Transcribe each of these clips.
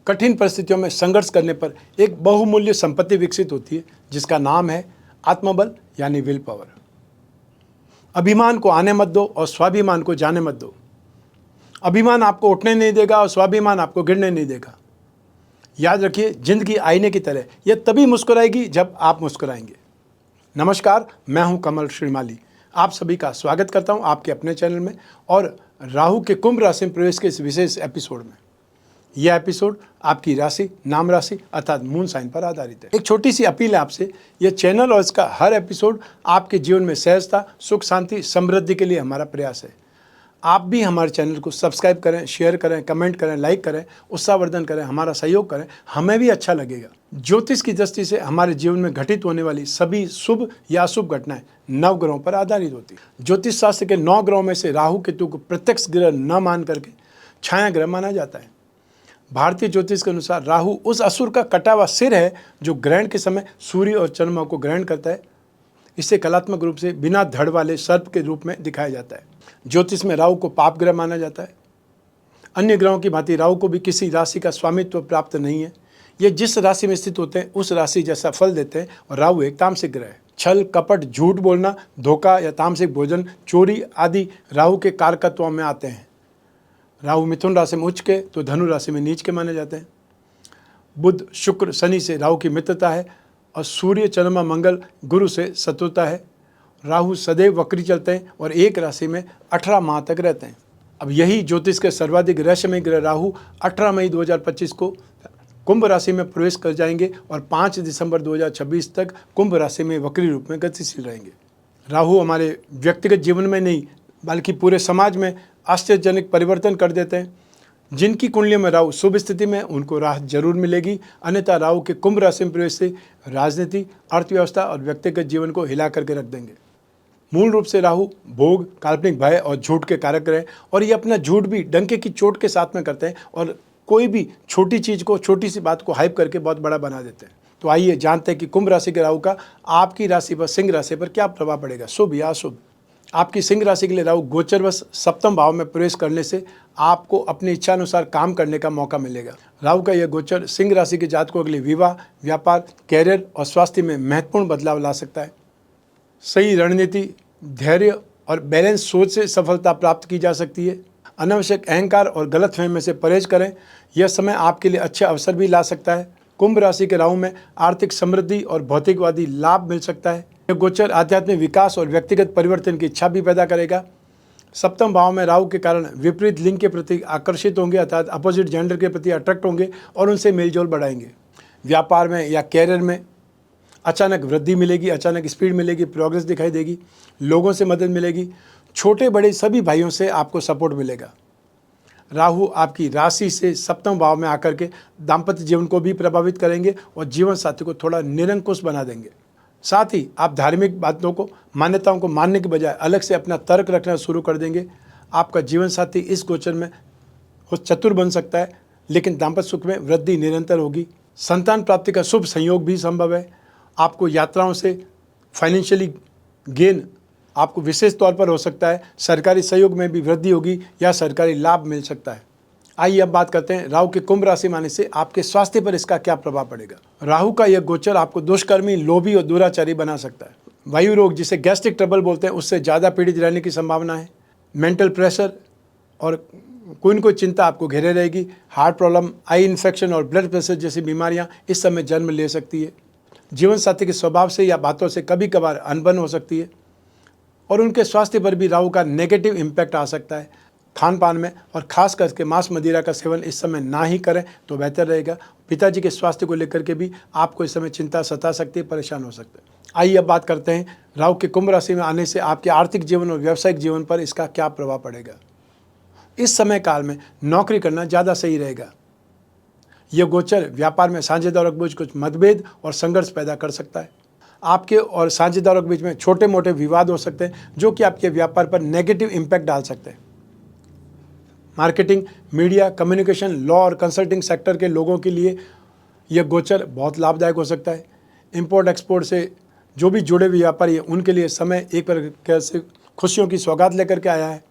कठिन परिस्थितियों में संघर्ष करने पर एक बहुमूल्य संपत्ति विकसित होती है जिसका नाम है आत्मबल यानी विल पावर। अभिमान को आने मत दो और स्वाभिमान को जाने मत दो। अभिमान आपको उठने नहीं देगा और स्वाभिमान आपको गिरने नहीं देगा। याद रखिए, जिंदगी आईने की तरह यह तभी मुस्कुराएगी जब आप मुस्कुराएंगे। नमस्कार, मैं हूं कमल श्रीमाली। आप सभी का स्वागत करता हूं आपके अपने चैनल में और राहु के कुंभ राशि में प्रवेश के इस विशेष एपिसोड में। यह एपिसोड आपकी राशि, नाम राशि अर्थात मून साइन पर आधारित है। एक छोटी सी अपील है आपसे, यह चैनल और इसका हर एपिसोड आपके जीवन में सहजता, सुख, शांति, समृद्धि के लिए हमारा प्रयास है। आप भी हमारे चैनल को सब्सक्राइब करें, शेयर करें, कमेंट करें, लाइक करें, उत्साहवर्धन करें, हमारा सहयोग करें, हमें भी अच्छा लगेगा। ज्योतिष की दृष्टि से हमारे जीवन में घटित होने वाली सभी शुभ या अशुभ घटनाएं नवग्रहों पर आधारित होती है। ज्योतिष शास्त्र के 9 ग्रहों में से राहु केतु को प्रत्यक्ष ग्रह न मान करके छाया ग्रह माना जाता है। भारतीय ज्योतिष के अनुसार राहु उस असुर का कटा हुआ सिर है जो ग्रहण के समय सूर्य और चंद्रमा को ग्रहण करता है। इसे कलात्मक रूप से बिना धड़ वाले सर्प के रूप में दिखाया जाता है। ज्योतिष में राहु को पाप ग्रह माना जाता है। अन्य ग्रहों की भांति राहु को भी किसी राशि का स्वामित्व प्राप्त नहीं है। ये जिस राशि में स्थित होते हैं उस राशि जैसा फल देते हैं और राहु एक तामसिक ग्रह है। छल, कपट, झूठ बोलना, धोखा या तामसिक भोजन, चोरी आदि राहु के कारकत्वों में आते हैं। राहु मिथुन राशि में उच्च के तो धनु राशि में नीच के माने जाते हैं। बुध, शुक्र, शनि से राहु की मित्रता है और सूर्य, चंद्रमा, मंगल, गुरु से शत्रुता है। राहु सदैव वक्री चलते हैं और एक राशि में 18 माह तक रहते हैं। अब यही ज्योतिष के सर्वाधिक रहस्यमय ग्रह राहु 18 मई 2025 को कुंभ राशि में प्रवेश कर जाएंगे और 5 दिसंबर 2026 तक कुंभ राशि में वक्री रूप में गतिशील रहेंगे। राहु हमारे व्यक्तिगत जीवन में नहीं बल्कि पूरे समाज में आश्चर्यजनक परिवर्तन कर देते हैं। जिनकी कुंडलियों में राहु शुभ स्थिति में उनको राहत जरूर मिलेगी, अन्यथा राहु के कुंभ राशि में प्रवेश से राजनीति, अर्थव्यवस्था और व्यक्तिगत जीवन को हिला करके रख देंगे। मूल रूप से राहु भोग, काल्पनिक भय और झूठ के कारक रहे और ये अपना झूठ भी डंके की चोट के साथ में करते हैं और कोई भी छोटी चीज़ को, छोटी सी बात को हाइप करके बहुत बड़ा बना देते हैं। तो आइए जानते हैं कि कुंभ राशि के राहु का आपकी राशि पर, सिंह राशि पर क्या प्रभाव पड़ेगा, शुभ या अशुभ। आपकी सिंह राशि के लिए राहु गोचरवश सप्तम भाव में प्रवेश करने से आपको अपनी इच्छा अनुसार काम करने का मौका मिलेगा। राहु का यह गोचर सिंह राशि के जातकों के लिए विवाह, व्यापार, कैरियर और स्वास्थ्य में महत्वपूर्ण बदलाव ला सकता है। सही रणनीति, धैर्य और बैलेंस सोच से सफलता प्राप्त की जा सकती है। अनावश्यक अहंकार और गलतफहमी में से परहेज करें। यह समय आपके लिए अच्छे अवसर भी ला सकता है। कुंभ राशि के राहु में आर्थिक समृद्धि और भौतिकवादी लाभ मिल सकता है। यह गोचर आध्यात्मिक विकास और व्यक्तिगत परिवर्तन की इच्छा भी पैदा करेगा। सप्तम भाव में राहु के कारण विपरीत लिंग के प्रति आकर्षित होंगे, अर्थात अपोजिट जेंडर के प्रति अट्रैक्ट होंगे और उनसे मेलजोल बढ़ाएंगे। व्यापार में या कैरियर में अचानक वृद्धि मिलेगी, अचानक स्पीड मिलेगी, प्रोग्रेस दिखाई देगी, लोगों से मदद मिलेगी, छोटे बड़े सभी भाइयों से आपको सपोर्ट मिलेगा। राहु आपकी राशि से सप्तम भाव में आकर के दाम्पत्य जीवन को भी प्रभावित करेंगे और जीवन साथी को थोड़ा निरंकुश बना देंगे। साथ ही आप धार्मिक बातों को, मान्यताओं को मानने के बजाय अलग से अपना तर्क रखना शुरू कर देंगे। आपका जीवन साथी इस गोचर में चतुर बन सकता है, लेकिन दाम्पत्य सुख में वृद्धि निरंतर होगी। संतान प्राप्ति का शुभ संयोग भी संभव है। आपको यात्राओं से फाइनेंशियली गेन आपको विशेष तौर पर हो सकता है। सरकारी सहयोग में भी वृद्धि होगी या सरकारी लाभ मिल सकता है। आइए अब बात करते हैं राहु के कुंभ राशि में आने से आपके स्वास्थ्य पर इसका क्या प्रभाव पड़ेगा। राहु का यह गोचर आपको दुष्कर्मी, लोभी और दुराचारी बना सकता है। वायु रोग, जिसे गैस्ट्रिक ट्रबल बोलते हैं, उससे ज़्यादा पीड़ित रहने की संभावना है। मेंटल प्रेशर और कोई न कोई चिंता आपको घेरे रहेगी। हार्ट प्रॉब्लम, आई इन्फेक्शन और ब्लड प्रेशर जैसी बीमारियां इस समय जन्म ले सकती है। जीवन साथी के स्वभाव से या बातों से कभी कभार अनबन हो सकती है और उनके स्वास्थ्य पर भी राहु का नेगेटिव इम्पैक्ट आ सकता है। खान पान में और खास करके मांस मदिरा का सेवन इस समय ना ही करें तो बेहतर रहेगा। पिताजी के स्वास्थ्य को लेकर के भी आपको इस समय चिंता सता सकती है, परेशान हो सकते हैं। आइए अब बात करते हैं राहु के कुंभ राशि में आने से आपके आर्थिक जीवन और व्यावसायिक जीवन पर इसका क्या प्रभाव पड़ेगा। इस समय काल में नौकरी करना ज़्यादा सही रहेगा। यह गोचर व्यापार में साझेदारों के बीच कुछ मतभेद और संघर्ष पैदा कर सकता है। आपके और साझेदारों के बीच में छोटे मोटे विवाद हो सकते हैं जो कि आपके व्यापार पर नेगेटिव इम्पैक्ट डाल सकते हैं। मार्केटिंग, मीडिया, कम्युनिकेशन, लॉ और कंसल्टिंग सेक्टर के लोगों के लिए यह गोचर बहुत लाभदायक हो सकता है। इंपोर्ट एक्सपोर्ट से जो भी जुड़े हुए व्यापारी हैं उनके लिए समय एक प्रकार से खुशियों की सौगात लेकर के आया है।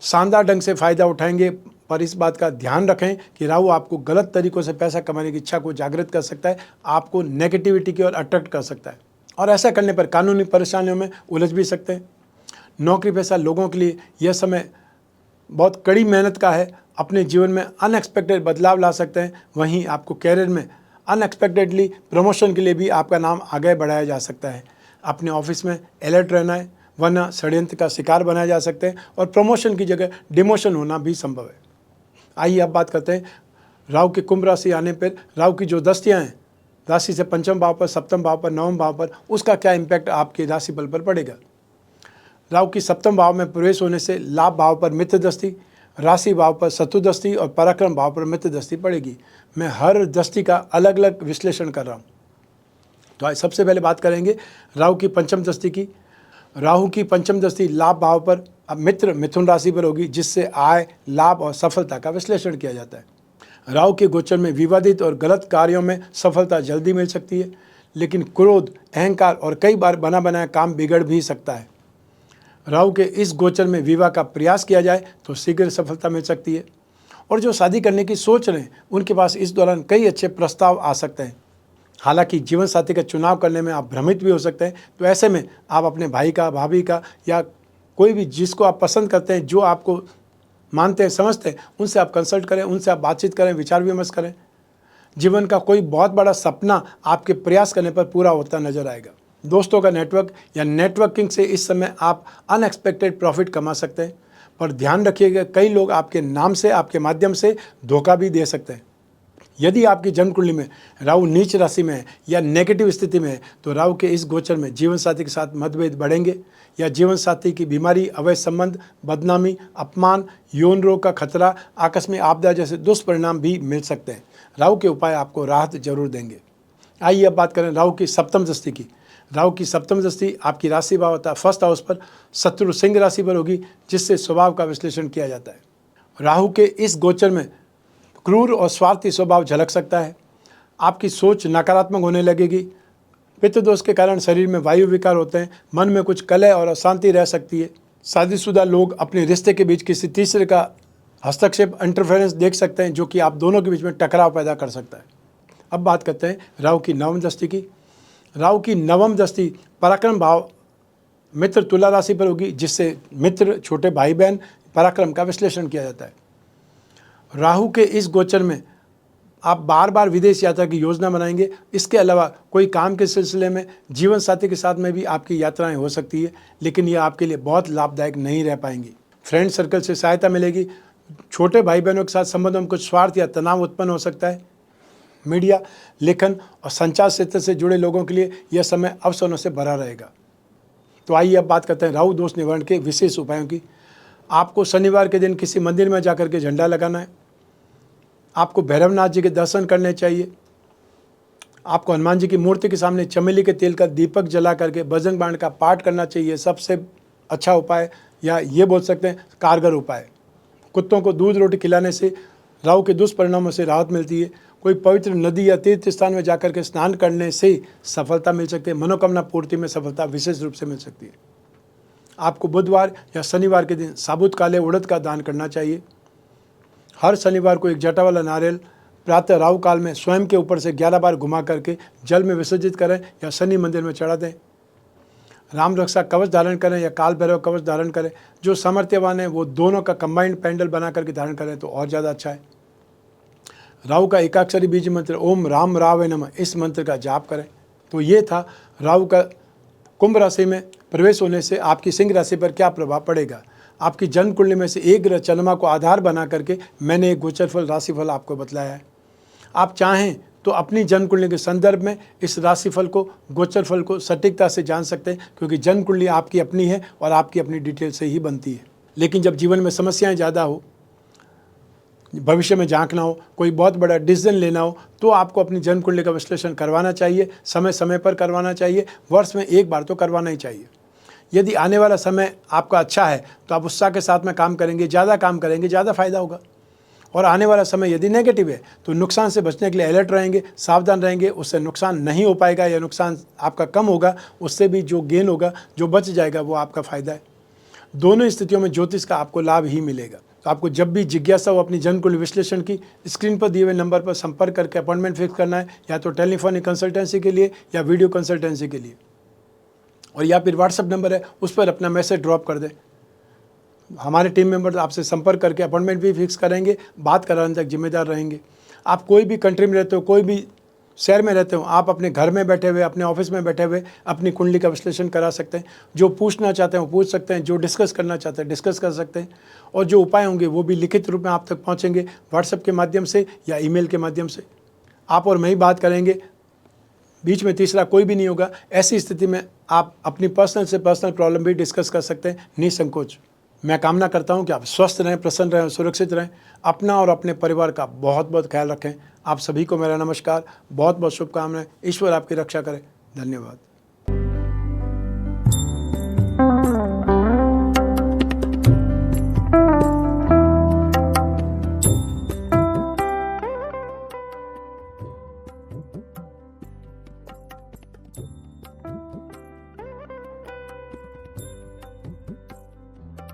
शानदार ढंग से फ़ायदा उठाएंगे। पर इस बात का ध्यान रखें कि राहु आपको गलत तरीकों से पैसा कमाने की इच्छा को जागृत कर सकता है, आपको नेगेटिविटी की ओर अट्रैक्ट कर सकता है और ऐसा करने पर कानूनी परेशानियों में उलझ भी सकते हैं। नौकरी पेशा लोगों के लिए यह समय बहुत कड़ी मेहनत का है, अपने जीवन में अनएक्सपेक्टेड बदलाव ला सकते हैं। वहीं आपको कैरियर में अनएक्सपेक्टेडली प्रमोशन के लिए भी आपका नाम आगे बढ़ाया जा सकता है। अपने ऑफिस में अलर्ट रहना है, वरना षड्यंत्र का शिकार बनाया जा सकते हैं और प्रमोशन की जगह डिमोशन होना भी संभव है। आइए अब बात करते हैं राहु की कुंभ राशि आने पर राहु की जो दस्तियाँ हैं राशि से पंचम भाव पर, सप्तम भाव पर, नवम भाव पर, उसका क्या इम्पैक्ट आपके राशि बल पर पड़ेगा। राहु की सप्तम भाव में प्रवेश होने से लाभ भाव पर मित्र दृष्टि, राशि भाव पर शत्रु दृष्टि और पराक्रम भाव पर मित्र दृष्टि पड़ेगी। मैं हर दृष्टि का अलग अलग विश्लेषण कर रहा हूँ। तो आज सबसे पहले बात करेंगे राहु की पंचम दृष्टि की। राहु की पंचम दृष्टि लाभ भाव पर अब मित्र मिथुन राशि पर होगी, जिससे आय, लाभ और सफलता का विश्लेषण किया जाता है। राहु के गोचर में विवादित और गलत कार्यों में सफलता जल्दी मिल सकती है, लेकिन क्रोध, अहंकार और कई बार बना बनाया काम बिगड़ भी सकता है। राहु के इस गोचर में विवाह का प्रयास किया जाए तो शीघ्र सफलता मिल सकती है और जो शादी करने की सोच रहे हैं उनके पास इस दौरान कई अच्छे प्रस्ताव आ सकते हैं। हालांकि जीवन साथी का चुनाव करने में आप भ्रमित भी हो सकते हैं, तो ऐसे में आप अपने भाई का, भाभी का या कोई भी जिसको आप पसंद करते हैं, जो आपको मानते हैं, समझते हैं, उनसे आप कंसल्ट करें, उनसे आप बातचीत करें, विचार विमर्श करें। जीवन का कोई बहुत बड़ा सपना आपके प्रयास करने पर पूरा होता नजर आएगा। दोस्तों का नेटवर्क या नेटवर्किंग से इस समय आप अनएक्सपेक्टेड प्रॉफिट कमा सकते हैं, पर ध्यान रखिएगा कई लोग आपके नाम से, आपके माध्यम से धोखा भी दे सकते हैं। यदि आपकी जन्म कुंडली में राहु नीच राशि में है या नेगेटिव स्थिति में है, तो राहु के इस गोचर में जीवन साथी के साथ मतभेद बढ़ेंगे या जीवन साथी की बीमारी, अवैध संबंध, बदनामी, अपमान, यौन रोग का खतरा, आकस्मिक आपदा जैसे दुष्परिणाम भी मिल सकते हैं। राहु के उपाय आपको राहत जरूर देंगे। आइए अब बात करें राहु की सप्तम दृष्टि की। राहु की सप्तम दृष्टि आपकी राशि भाव होता है फर्स्ट हाउस पर, शत्रु सिंह राशि पर होगी, जिससे स्वभाव का विश्लेषण किया जाता है। राहु के इस गोचर में क्रूर और स्वार्थी स्वभाव झलक सकता है। आपकी सोच नकारात्मक होने लगेगी। पित्त दोष के कारण शरीर में वायु विकार होते हैं, मन में कुछ कलह और अशांति रह सकती है। शादीशुदा लोग अपने रिश्ते के बीच किसी तीसरे का हस्तक्षेप, इंटरफेरेंस देख सकते हैं, जो कि आप दोनों के बीच में टकराव पैदा कर सकता है। अब बात करते हैं राहु की नवम दृष्टि की। राहु की नवम दृष्टि पराक्रम भाव मित्र तुला राशि पर होगी, जिससे मित्र, छोटे भाई बहन, पराक्रम का विश्लेषण किया जाता है। राहु के इस गोचर में आप बार बार विदेश यात्रा की योजना बनाएंगे। इसके अलावा कोई काम के सिलसिले में जीवन साथी के साथ में भी आपकी यात्राएं हो सकती है, लेकिन ये आपके लिए बहुत लाभदायक नहीं रह पाएंगी। फ्रेंड सर्कल से सहायता मिलेगी। छोटे भाई बहनों के साथ संबंधों में कुछ स्वार्थ या तनाव उत्पन्न हो सकता है। मीडिया, लेखन और संचार क्षेत्र से जुड़े लोगों के लिए यह समय अवसरों से भरा रहेगा। तो आइए अब बात करते हैं राहु दोष निवारण के विशेष उपायों की। आपको शनिवार के दिन किसी मंदिर में जाकर के झंडा लगाना है। आपको भैरवनाथ जी के दर्शन करने चाहिए। आपको हनुमान जी की मूर्ति के सामने चमेली के तेल का दीपक जला करके बजरंग बाण का पाठ करना चाहिए। सबसे अच्छा उपाय, या ये बोल सकते हैं कारगर उपाय। कुत्तों को दूध रोटी खिलाने से राहु के दुष्परिणामों से राहत मिलती है। कोई पवित्र नदी या तीर्थ स्थान में जाकर के स्नान करने से सफलता मिल सकती है। मनोकामना पूर्ति में सफलता विशेष रूप से मिल सकती है। आपको बुधवार या शनिवार के दिन साबुत काले उड़द का दान करना चाहिए। हर शनिवार को एक जटा वाला नारियल प्रातः राहु काल में स्वयं के ऊपर से 11 बार घुमा करके जल में विसर्जित करें या शनि मंदिर में चढ़ा दें। राम रक्षा कवच धारण करें या काल भैरव कवच धारण करें। जो सामर्थ्यवान है वो दोनों का कंबाइंड पैंडल बना करके धारण करें तो और ज़्यादा अच्छा है। राहु का एकाक्षरी बीज मंत्र ओम राम रावे नमः, इस मंत्र का जाप करें। तो ये था राहु का कुंभ राशि में प्रवेश होने से आपकी सिंह राशि पर क्या प्रभाव पड़ेगा। आपकी जन्म कुंडली में से एक ग्रह चंद्रमा को आधार बना करके मैंने एक गोचरफल राशिफल आपको बतलाया है। आप चाहें तो अपनी जन्म कुंडली के संदर्भ में इस राशिफल को, गोचरफल को सटीकता से जान सकते हैं, क्योंकि जन्म कुंडली आपकी अपनी है और आपकी अपनी डिटेल से ही बनती है। लेकिन जब जीवन में समस्याएं ज़्यादा हो, भविष्य में झांकना हो, कोई बहुत बड़ा डिसीजन लेना हो, तो आपको अपनी जन्म कुंडली का विश्लेषण करवाना चाहिए। समय समय पर करवाना चाहिए। वर्ष में एक बार तो करवाना ही चाहिए। यदि आने वाला समय आपका अच्छा है तो आप उत्साह के साथ में काम करेंगे, ज़्यादा काम करेंगे, ज़्यादा फायदा होगा। और आने वाला समय यदि नेगेटिव है तो नुकसान से बचने के लिए अलर्ट रहेंगे, सावधान रहेंगे। उससे नुकसान नहीं हो पाएगा या नुकसान आपका कम होगा, उससे भी जो गेन होगा, जो बच जाएगा, वो आपका फ़ायदा है। दोनों स्थितियों में ज्योतिष का आपको लाभ ही मिलेगा। तो आपको जब भी जिज्ञासा हो अपनी जन कुल विश्लेषण की, स्क्रीन पर दिए हुए नंबर पर संपर्क करके अपॉइंटमेंट फिक्स करना है, या तो टेलीफोनिक कंसल्टेंसी के लिए या वीडियो कंसल्टेंसी के लिए, और या फिर व्हाट्सएप नंबर है उस पर अपना मैसेज ड्रॉप कर दें। हमारे टीम मेंबर आपसे संपर्क करके अपॉइंटमेंट भी फिक्स करेंगे, बात कराने तक जिम्मेदार रहेंगे। आप कोई भी कंट्री में रहते हो, कोई भी शहर में रहते हो, आप अपने घर में बैठे हुए, अपने ऑफिस में बैठे हुए अपनी कुंडली का विश्लेषण करा सकते हैं। जो पूछना चाहते हैं वो पूछ सकते हैं, जो डिस्कस करना चाहते हैं डिस्कस कर सकते हैं, और जो उपाय होंगे वो भी लिखित रूप में आप तक पहुंचेंगे, व्हाट्सएप के माध्यम से या ईमेल के माध्यम से। आप और मैं ही बात करेंगे, बीच में तीसरा कोई भी नहीं होगा। ऐसी स्थिति में आप अपनी पर्सनल से पर्सनल प्रॉब्लम भी डिस्कस कर सकते हैं निसंकोच। मैं कामना करता हूं कि आप स्वस्थ रहें, प्रसन्न रहें, सुरक्षित रहें। अपना और अपने परिवार का बहुत बहुत ख्याल रखें। आप सभी को मेरा नमस्कार, बहुत बहुत शुभकामनाएं। ईश्वर आपकी रक्षा करे। धन्यवाद।